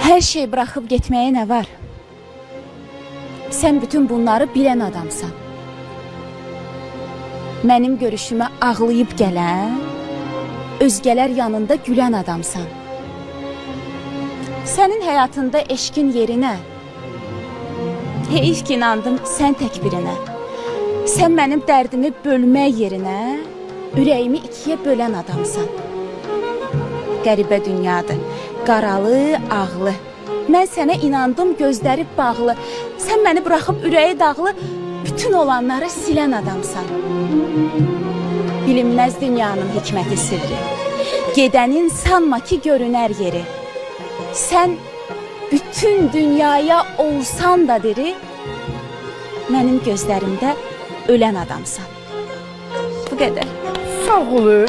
Hər şey bıraxıb getməyə nə var? Sən bütün bunları bilən adamsan. Mənim görüşümə ağlayıb gələn, özgələr yanında gülən adamsan. Sənin həyatında eşqin yerinə, heyf ki inandım sən tək birinə. Sən mənim dərdimi bölmək yerinə, ürəyimi ikiyə bölən adamsan. Qəribə dünyadır, qaralı, ağlı. Mən sənə inandım, gözləri bağlı. Sən məni buraxıb ürəyi dağlı, bütün olanları silən adamsan. Bilinməz dünyanın hikməti sirri. Gedənin sanma ki görünər yeri. Sən bütün dünyaya olsan da diri, mənim gözlərimdə ölən adamsan. Bu qədər. Sağ ol.